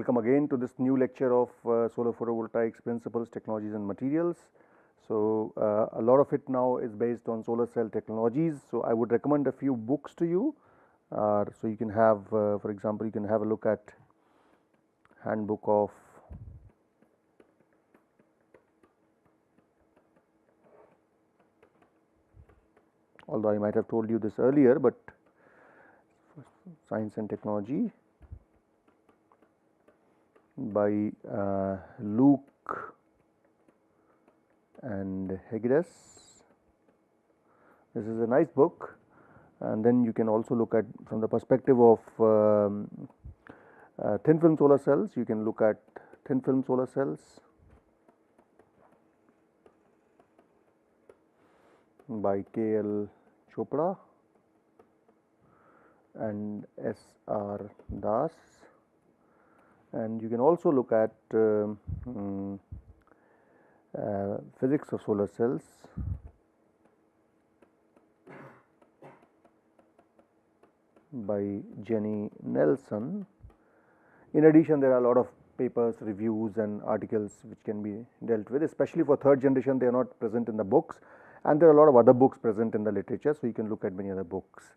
welcome again to this new lecture of solar photovoltaics principles, technologies and materials. So, a lot of it now is based on solar cell technologies. So, I would recommend a few books to you. So, you can have for example, you can have a look at handbook of although I might have told you this earlier, but Science and Technology by Luke and Hegdes. This is a nice book, and then you can also look at from the perspective of thin film solar cells. You can look at thin film solar cells by K.L. Chopra and S.R. Das, and you can also look at physics of solar cells by Jenny Nelson. In addition, there are a lot of papers, reviews and articles which can be dealt with, especially for third generation. They are not present in the books, and there are a lot of other books present in the literature. So, you can look at many other books.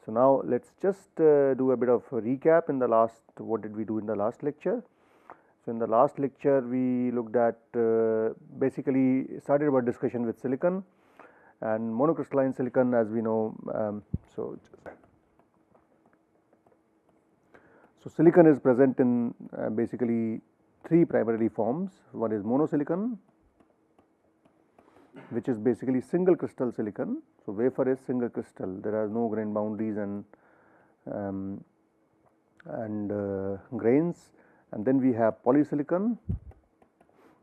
So, now let us just do a bit of a recap in the last, what did we do in the last lecture. So, in the last lecture we looked at basically started our discussion with silicon and monocrystalline silicon, as we know. So, silicon is present in basically three primarily forms. One is monosilicon, which is basically single crystal silicon. So, wafer is single crystal, there are no grain boundaries and grains. And then we have polysilicon,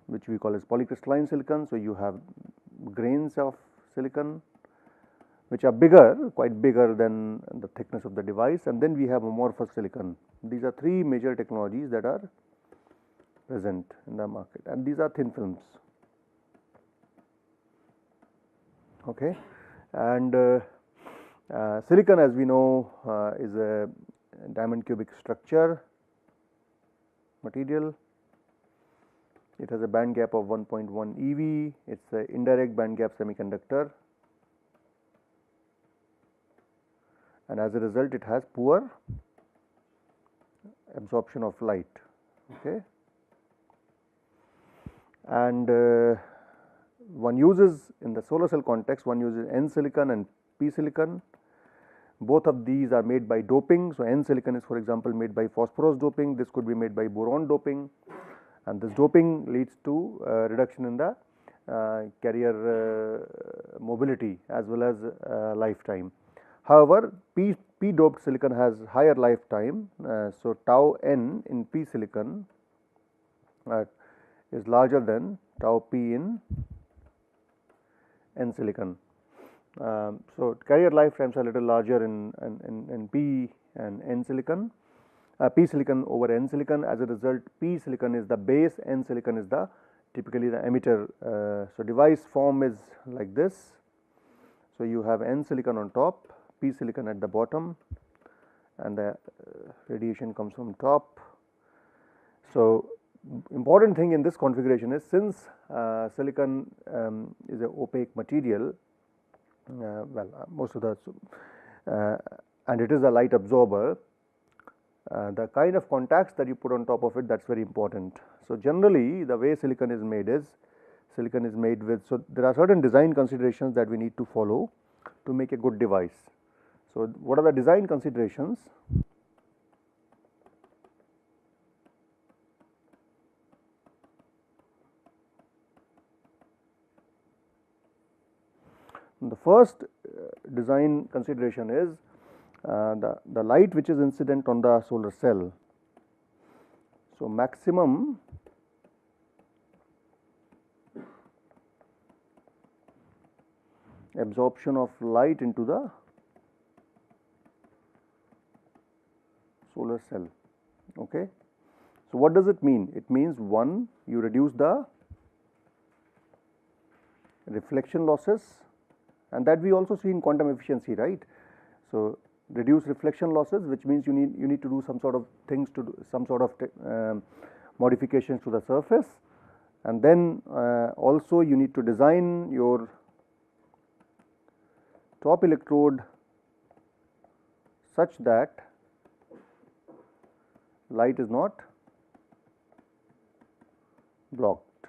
which we call as polycrystalline silicon. So, you have grains of silicon which are bigger, quite bigger than the thickness of the device, and then we have amorphous silicon. These are three major technologies that are present in the market, and these are thin films. Okay. And silicon, as we know, is a diamond cubic structure material. It has a band gap of 1.1 eV. It is an indirect band gap semiconductor, and as a result it has poor absorption of light. Okay. And one uses, in the solar cell context, one uses N silicon and P silicon. Both of these are made by doping. So, N silicon is, for example, made by phosphorus doping. This could be made by boron doping, and this doping leads to reduction in the carrier mobility as well as lifetime. However, P doped silicon has higher lifetime. So, tau N in P silicon is larger than tau P in N silicon. So, carrier lifetimes are a little larger in P and N silicon, P silicon over N silicon. As a result, P silicon is the base, N silicon is the typically the emitter. So, device form is like this. So, you have N silicon on top, P silicon at the bottom, and the radiation comes from top. So, important thing in this configuration is, since silicon is an opaque material, most of the and it is a light absorber, the kind of contacts that you put on top of it, that is very important. So, generally the way silicon is made with, so there are certain design considerations that we need to follow to make a good device. So, what are the design considerations? The first design consideration is the light which is incident on the solar cell. So, maximum absorption of light into the solar cell. Okay. So, what does it mean? It means, one, you reduce the reflection losses, and that we also see in quantum efficiency, right. So, reduce reflection losses, which means you need to do some sort of things to do some sort of modifications to the surface, and then also you need to design your top electrode such that light is not blocked.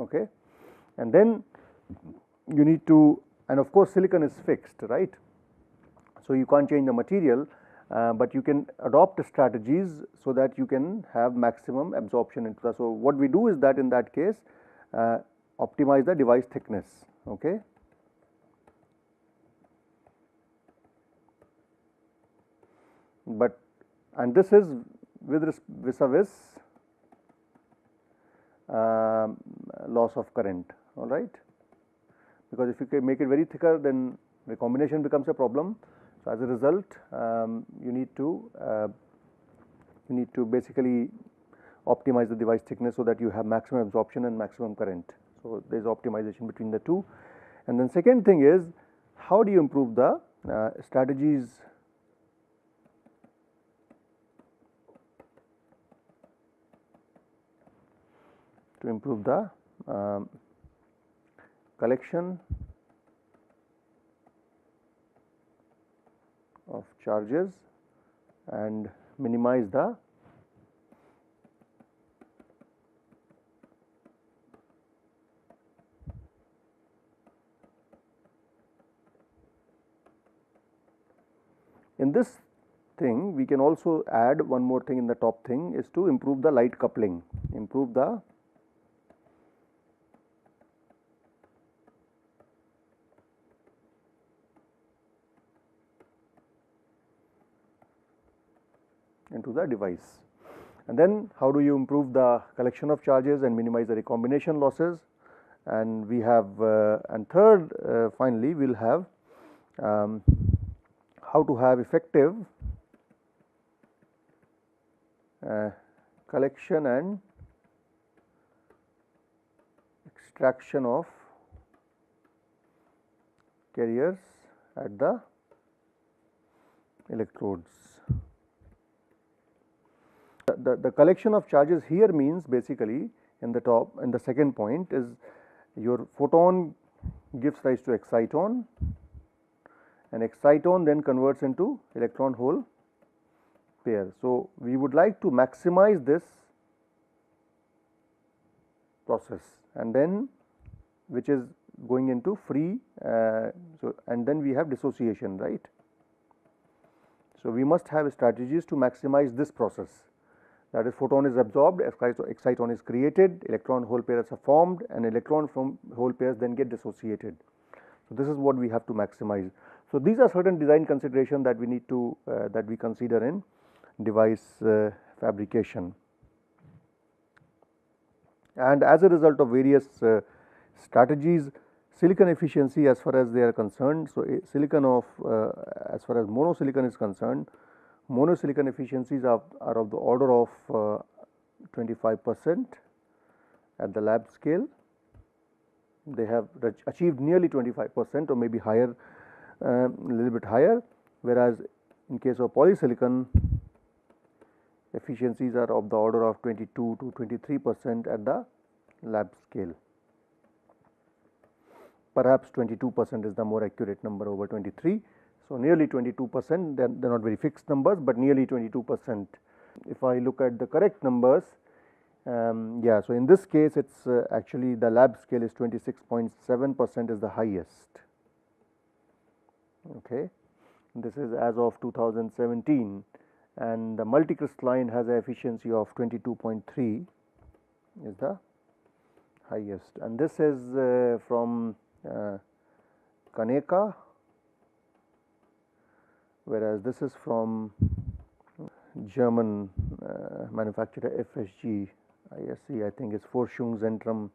Okay, and then you need to, and of course silicon is fixed, right? So you can't change the material, but you can adopt strategies so that you can have maximum absorption into the. So what we do is that in that case, optimize the device thickness. Okay. But, and this is with vis-a-vis loss of current, all right, because if you can make it very thicker, then recombination becomes a problem. So as a result, you need to basically optimize the device thickness so that you have maximum absorption and maximum current. So there is optimization between the two. And then second thing is, how do you improve the strategies to improve the collection of charges and minimize the in this thing. We can also add one more thing in the top thing, is to improve the light coupling, improve the into the device. And then how do you improve the collection of charges and minimize the recombination losses? And we have and third, finally we will have how to have effective collection and extraction of carriers at the electrodes. The collection of charges here means basically in the top, in the second point, is your photon gives rise to exciton, and exciton then converts into electron hole pair. So we would like to maximize this process, and then which is going into free, so and then we have dissociation, right? So we must have strategies to maximize this process. That is, photon is absorbed, exciton is created, electron hole pairs are formed, and electron from hole pairs then get dissociated. So this is what we have to maximize. So these are certain design considerations that we need to that we consider in device fabrication. And as a result of various strategies, silicon efficiency as far as they are concerned. So silicon of as far as monosilicon is concerned, monosilicon efficiencies are of the order of 25% at the lab scale. They have achieved nearly 25% or maybe higher, a little bit higher, whereas in case of polysilicon, efficiencies are of the order of 22 to 23% at the lab scale. Perhaps 22% is the more accurate number over 23. So nearly 22%, they are not very fixed numbers, but nearly 22%. If I look at the correct numbers, yeah, so in this case it's actually the lab scale is 26.7% is the highest. Okay, this is as of 2017, and the multicrystalline has an efficiency of 22.3 is the highest, and this is from Kaneka, whereas this is from German manufacturer FSG ISC, I think it's Forschungszentrum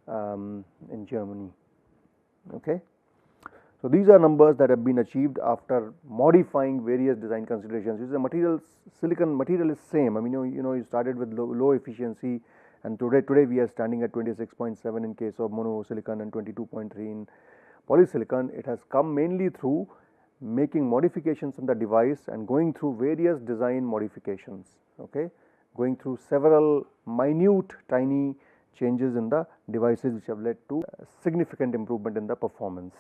in Germany. Okay. So these are numbers that have been achieved after modifying various design considerations. The materials, silicon material is same. I mean, you started with low efficiency, and today we are standing at 26.7 in case of monosilicon and 22.3 in polysilicon. It has come mainly through making modifications on the device and going through various design modifications, okay, going through several minute tiny changes in the devices which have led to significant improvement in the performance.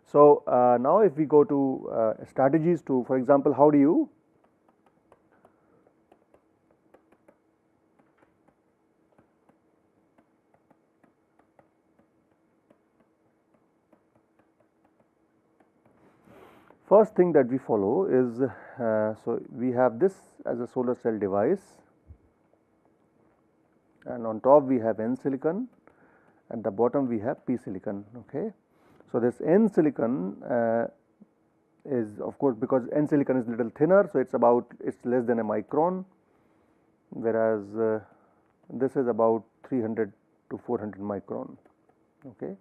So, now if we go to strategies to, for example, how do you first thing that we follow is, so we have this as a solar cell device, and on top we have N silicon, at the bottom we have P silicon. Okay. So, this N silicon is, of course, because N silicon is little thinner, so it's less than a micron, whereas this is about 300 to 400 micron. Okay.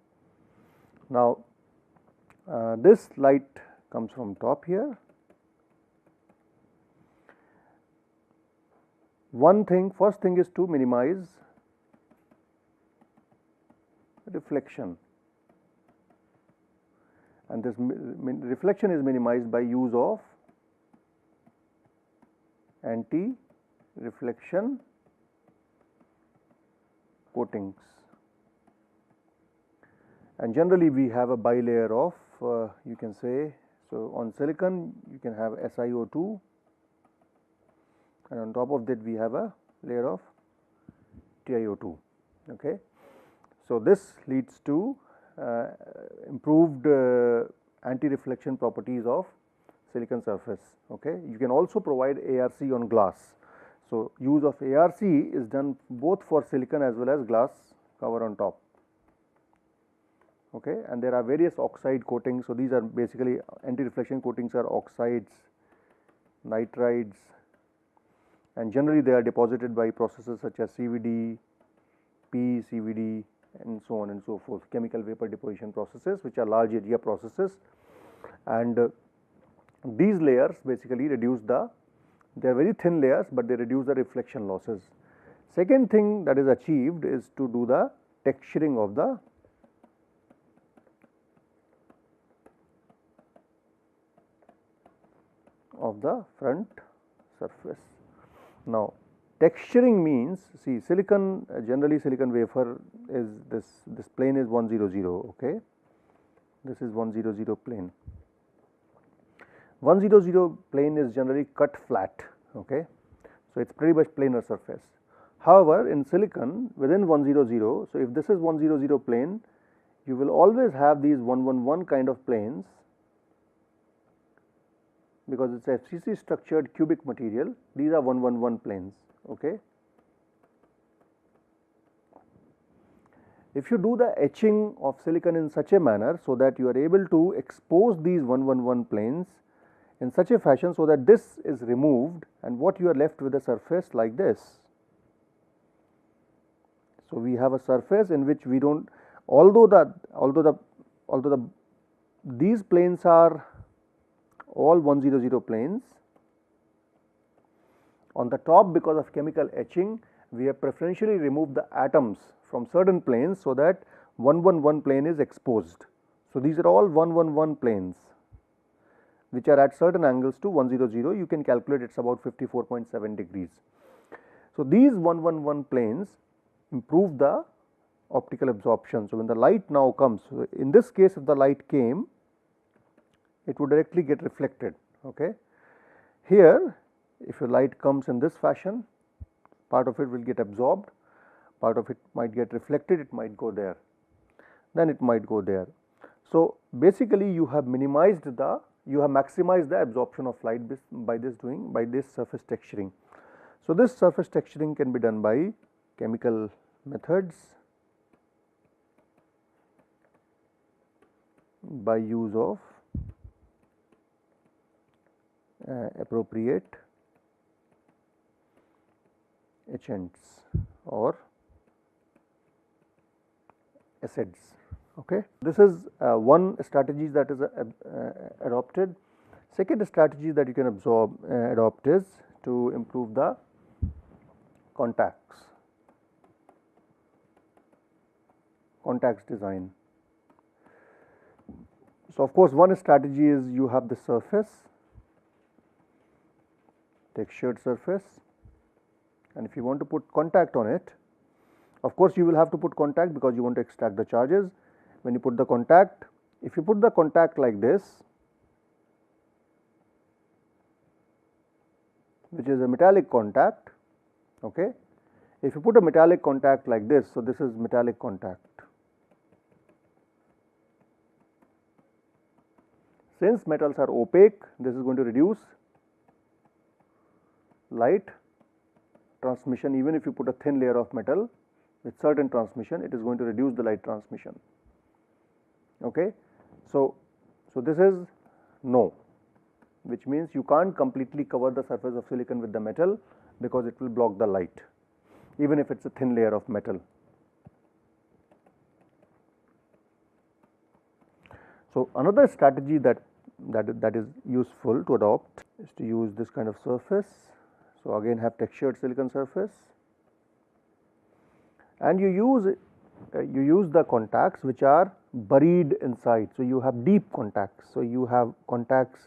Now, this light comes from top here. First thing is to minimize reflection, and this reflection is minimized by use of anti-reflection coatings, and generally we have a bilayer of you can say, so on silicon you can have SiO2, and on top of that we have a layer of TiO2. Okay. So, this leads to improved anti-reflection properties of silicon surface. Okay. You can also provide ARC on glass. So, use of ARC is done both for silicon as well as glass cover on top. Okay. And there are various oxide coatings. So, these are basically anti-reflection coatings are oxides, nitrides, and generally they are deposited by processes such as CVD, PCVD, and so on and so forth, chemical vapor deposition processes, which are large area processes, and these layers basically reduce they are very thin layers, but they reduce the reflection losses. Second thing that is achieved is to do the texturing of the front surface. Now, texturing means, see, silicon, generally silicon wafer is this plane is 100. Okay, this is 100 plane. 100 plane is generally cut flat. Okay, so it's pretty much planar surface. However, in silicon within 100, so if this is 100 plane, you will always have these 111 kind of planes, because it's FCC structured cubic material. These are 111 planes. Okay. If you do the etching of silicon in such a manner so that you are able to expose these 111 planes in such a fashion so that this is removed, and what you are left with a surface like this. So, we have a surface in which we don't, although these planes are all 100 planes, on the top, because of chemical etching, we have preferentially removed the atoms from certain planes so that 111 plane is exposed. So, these are all 111 planes which are at certain angles to 100. You can calculate it's about 54.7 degrees. So, these 111 planes improve the optical absorption. So, when the light now comes, so in this case if the light came, it would directly get reflected. Okay. Here, if your light comes in this fashion, part of it will get absorbed, part of it might get reflected, it might go there, then it might go there. So, basically you have maximized the absorption of light by this surface texturing. So, this surface texturing can be done by chemical methods, by use of appropriate etchants or acids. Okay. This is one strategy that is adopted. Second strategy that you can adopt is to improve the contacts design. So, of course, one strategy is you have the surface, textured surface, and if you want to put contact on it, of course, you will have to put contact because you want to extract the charges. When you put the contact, if you put the contact like this, which is a metallic contact, okay. If you put a metallic contact like this, so this is metallic contact. Since metals are opaque, this is going to reduce light transmission. Even if you put a thin layer of metal with certain transmission, it is going to reduce the light transmission. Okay. So this is no, which means you can't completely cover the surface of silicon with the metal because it will block the light, even if it is a thin layer of metal. So another strategy that is useful to adopt is to use this kind of surface. So again, have textured silicon surface, and you use the contacts which are buried inside. So you have deep contacts. So you have contacts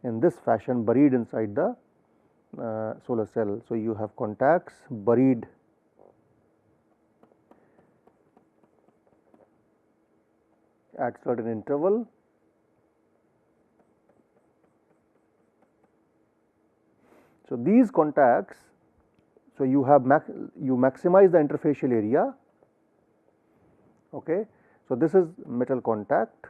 in this fashion buried inside the solar cell. So you have contacts buried at certain interval. So these contacts, so you have you maximize the interfacial area. Okay. So this is metal contact.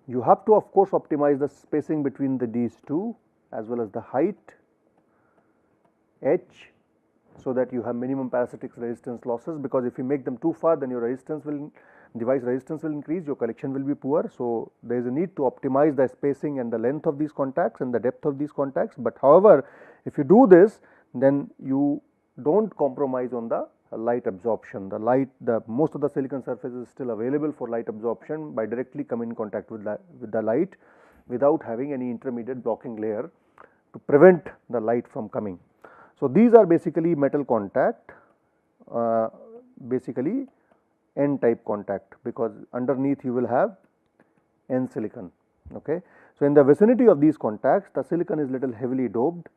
You have to of course optimize the spacing between these two as well as the height h, so that you have minimum parasitic resistance losses, because if you make them too far, then your device resistance will increase, your collection will be poor. So there is a need to optimize the spacing and the length of these contacts and the depth of these contacts. But however, if you do this, then you do not compromise on the light absorption. The most of the silicon surface is still available for light absorption by directly coming in contact with the light without having any intermediate blocking layer to prevent the light from coming. So these are basically metal contact, basically N type contact, because underneath you will have N silicon. Okay. So in the vicinity of these contacts, the silicon is little heavily doped.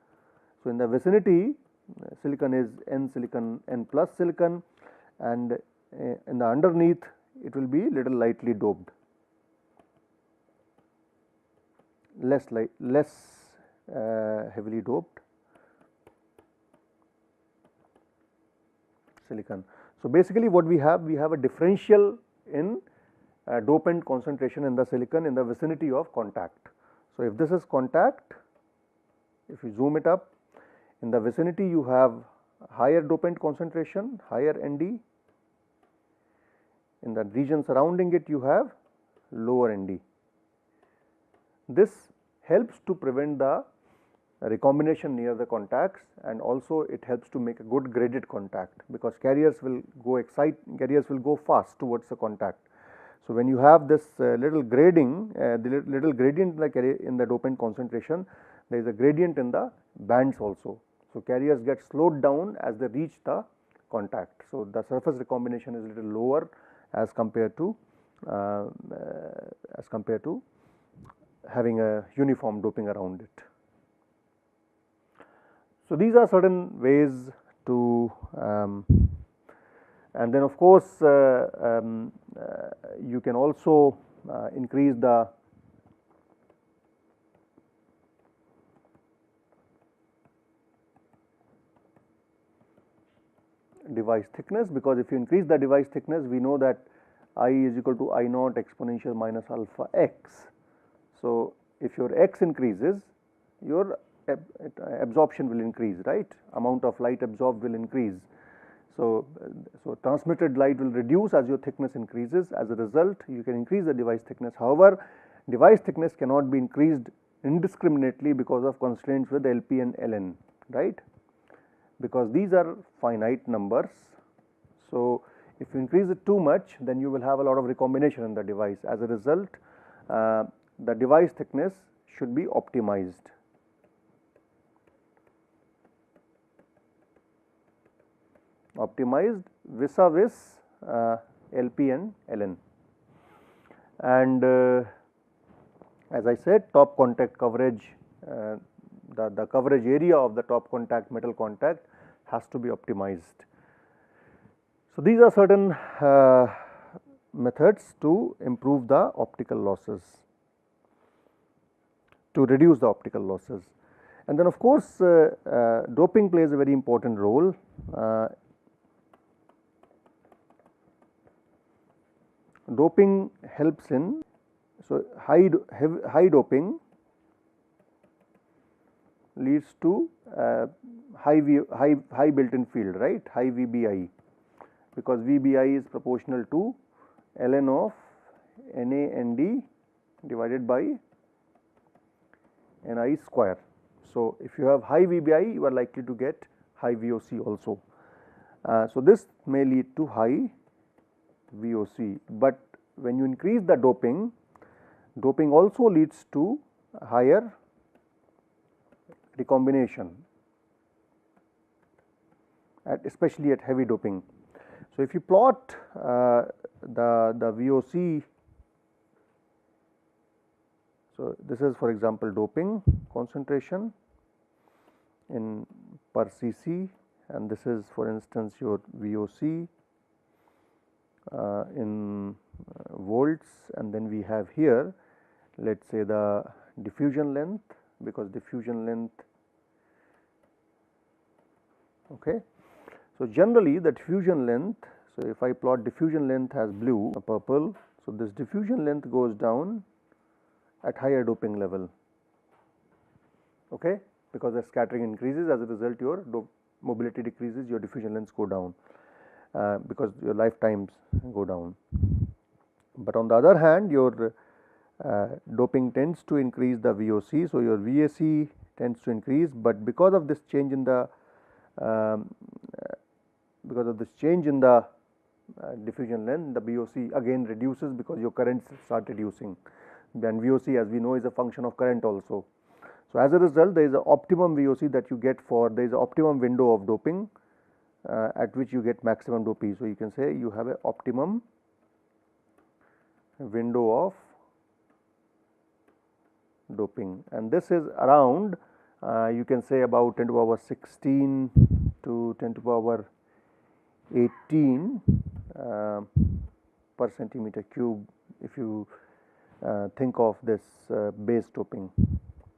So in the vicinity, silicon is N silicon, N plus silicon, and in the underneath it will be little lightly doped, less heavily doped silicon. So basically what we have a differential in dopant concentration in the silicon in the vicinity of contact. So if this is contact, if you zoom it up, in the vicinity you have higher dopant concentration, higher Nd. In the region surrounding it you have lower Nd. This helps to prevent the recombination near the contacts, and also it helps to make a good graded contact, because carriers will go fast towards the contact. So when you have this little gradient in the dopant concentration, there is a gradient in the bands also. So carriers get slowed down as they reach the contact. So the surface recombination is a little lower as compared to having a uniform doping around it. So these are certain ways to, and then of course you can also increase the device thickness, because if you increase the device thickness, we know that I is equal to I naught exponential minus alpha x. So if your x increases, your absorption will increase, right? Amount of light absorbed will increase. So transmitted light will reduce as your thickness increases. As a result, you can increase the device thickness. However, device thickness cannot be increased indiscriminately because of constraints with LP and Ln, right? Because these are finite numbers. So if you increase it too much, then you will have a lot of recombination in the device. As a result, the device thickness should be optimized. Vis-a-vis LP and Ln. and as I said, top contact coverage, the coverage area of the top contact metal contact has to be optimized. So, these are certain methods to improve the optical losses, to reduce the optical losses. And then of course, doping plays a very important role. Doping helps in, so high doping leads to high built-in field, right, high VBI, because VBI is proportional to ln of NaND divided by Ni square. So, if you have high VBI, you are likely to get high VOC also. So, this may lead to high VOC, but when you increase the doping, doping also leads to higher recombination, especially at heavy doping. So, if you plot the VOC, so this is for example doping concentration in per cc, and this is for instance your VOC in volts, and then we have here, let us say, the diffusion length, because diffusion length, okay. So, generally the diffusion length, so if I plot diffusion length as blue, purple, so this diffusion length goes down at higher doping level, okay, because the scattering increases, as a result your mobility decreases, your diffusion lengths go down, because your lifetimes go down. But on the other hand, your doping tends to increase the VOC, so your VAC tends to increase, but because of this change in the diffusion length, the VOC again reduces because your currents start reducing, and VOC, as we know, is a function of current also. So, as a result, there is an optimum VOC that you get for, there is an optimum window of doping at which you get maximum doping. So, you can say you have an optimum window of doping, and this is around you can say about 10 to the power 16 to 10 to the power 18 per centimeter cube, if you think of this base doping,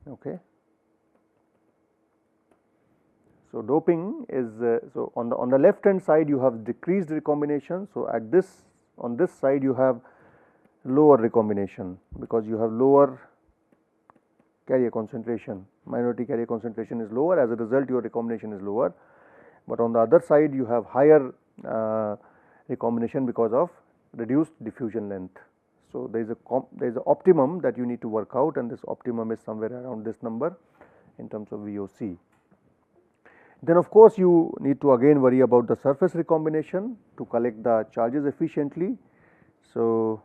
okay. So, doping is so on the left hand side you have decreased recombination. So, on this side you have lower recombination, because you have lower carrier concentration, minority carrier concentration is lower, as a result your recombination is lower. But on the other side you have higher recombination because of reduced diffusion length. So, there is a optimum that you need to work out, and this optimum is somewhere around this number in terms of VOC. Then of course, you need to again worry about the surface recombination to collect the charges efficiently. So,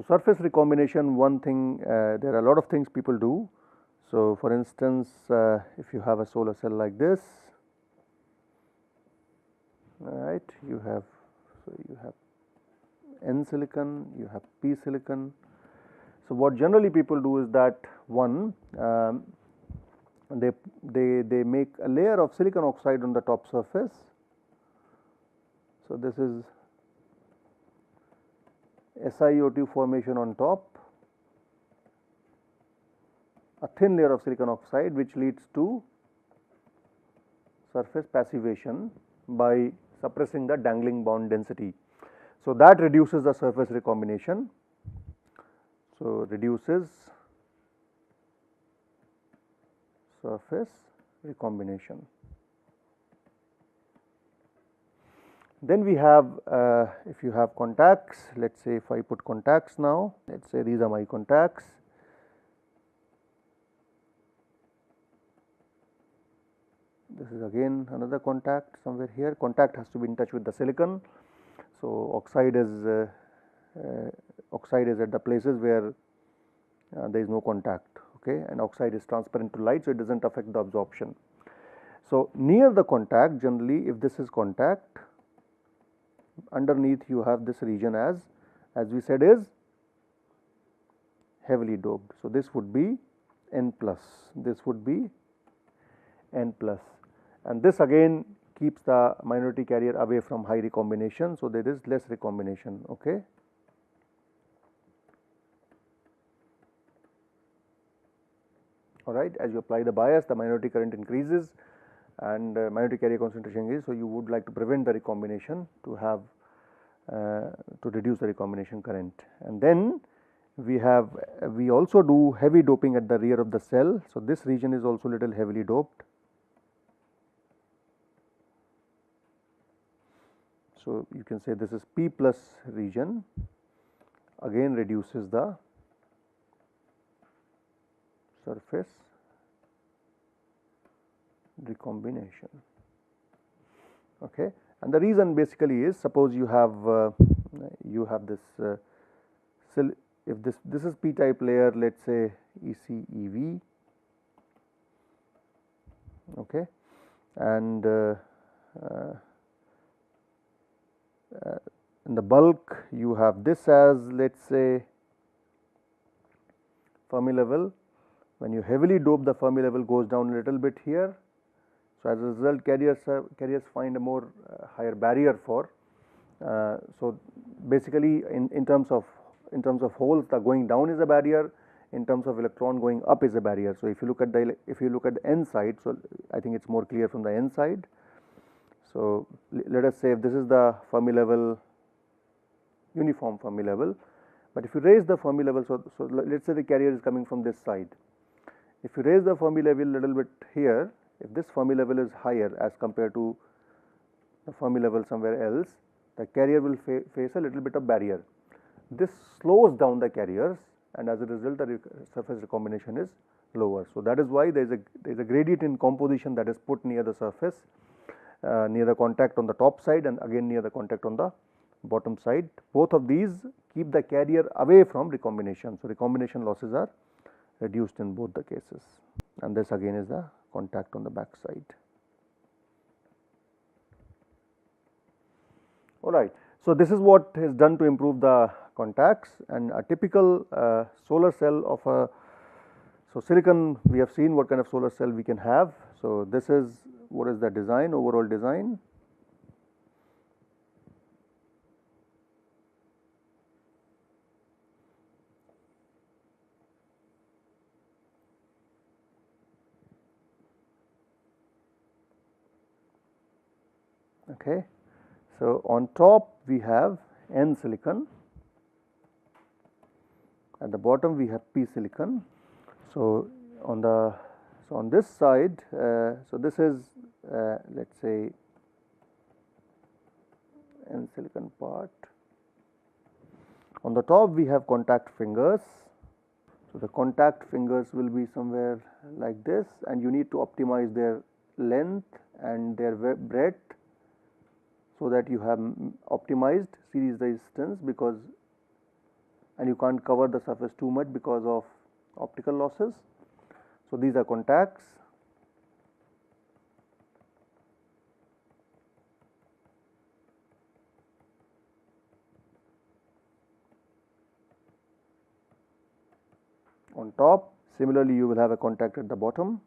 surface recombination, one thing, there are a lot of things people do. So, for instance, if you have a solar cell like this, right, you have N silicon, you have P silicon. So, what generally people do is that one, they make a layer of silicon oxide on the top surface. So, this is SiO2 formation on top, a thin layer of silicon oxide, which leads to surface passivation by suppressing the dangling bond density. So, that reduces the surface recombination. So, reduces surface recombination. Then we have, if you have contacts, let us say if I put contacts now, let us say these are my contacts. This is again another contact somewhere here. Contact has to be in touch with the silicon. So, oxide is at the places where there is no contact. okay, and oxide is transparent to light, so it does not affect the absorption. So near the contact, generally if this is contact, underneath you have this region as we said is heavily doped. So this would be N plus, this would be N plus, and this again keeps the minority carrier away from high recombination, so there is less recombination, okay. Alright, as you apply the bias, the minority current increases and minority carrier concentration increases, so you would like to prevent the recombination to have to reduce the recombination current. And then we also do heavy doping at the rear of the cell, so this region is also little heavily doped. So you can say this is P plus region, again reduces the surface recombination, okay. And the reason basically is, suppose you have this if this is p type layer, let us say ECEV, okay, and in the bulk you have this as, let us say, Fermi level. When you heavily dope, the Fermi level goes down a little bit here. So as a result, carriers find a more higher barrier for. So basically, in terms of holes, the going down is a barrier. In terms of electron, going up is a barrier. So if you look at the N side, so I think it's more clear from the N side. So let us say if this is the Fermi level, uniform Fermi level, but if you raise the Fermi level, so let's say the carrier is coming from this side. If you raise the Fermi level a little bit here, if this Fermi level is higher as compared to the Fermi level somewhere else, the carrier will face a little bit of barrier. This slows down the carriers, and as a result the surface recombination is lower. So that is why there is a gradient in composition that is put near the surface, near the contact on the top side and again near the contact on the bottom side. Both of these keep the carrier away from recombination. So recombination losses are reduced in both the cases, and this again is the contact on the back side. Alright, so this is what is done to improve the contacts, and a typical solar cell of so silicon, we have seen what kind of solar cell we can have. So this is what is the design, overall design. Okay. So on top we have N silicon, at the bottom we have P silicon. So on this side, so this is let us say N silicon part. On the top we have contact fingers. So the contact fingers will be somewhere like this, and you need to optimize their length and their breadth, so that you have optimized series resistance, because and you can't cover the surface too much because of optical losses. So these are contacts. On top, similarly you will have a contact at the bottom.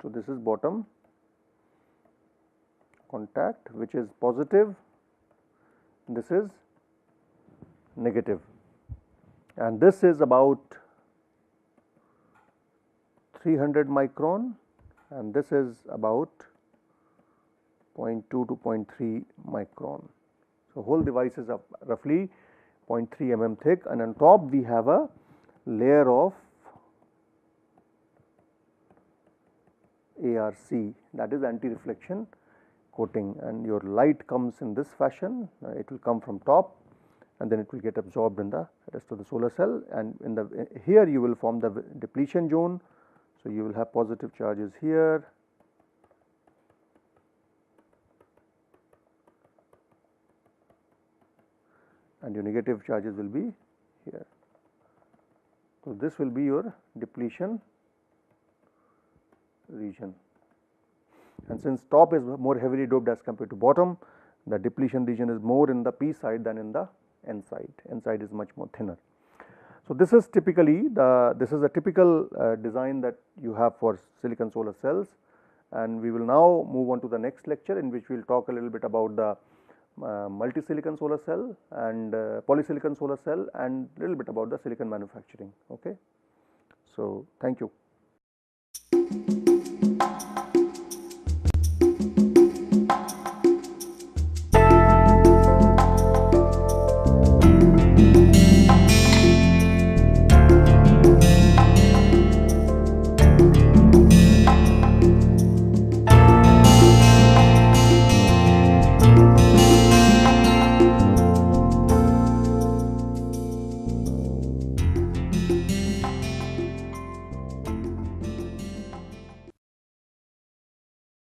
So this is bottom contact, which is positive, this is negative, and this is about 300 micron, and this is about 0.2 to 0.3 micron. So whole device is roughly 0.3 mm thick, and on top we have a layer of ARC, that is anti-reflection coating, and your light comes in this fashion. It will come from top and then it will get absorbed in the rest of the solar cell, and in the here you will form the depletion zone. So you will have positive charges here and your negative charges will be here. So, this will be your depletion region, and since top is more heavily doped as compared to bottom, the depletion region is more in the p side than in the n side. N side is much more thinner. So, this is typically this is a typical design that you have for silicon solar cells, and we will now move on to the next lecture, in which we will talk a little bit about the multi-silicon solar cell and polysilicon solar cell, and little bit about the silicon manufacturing. Okay. So, thank you.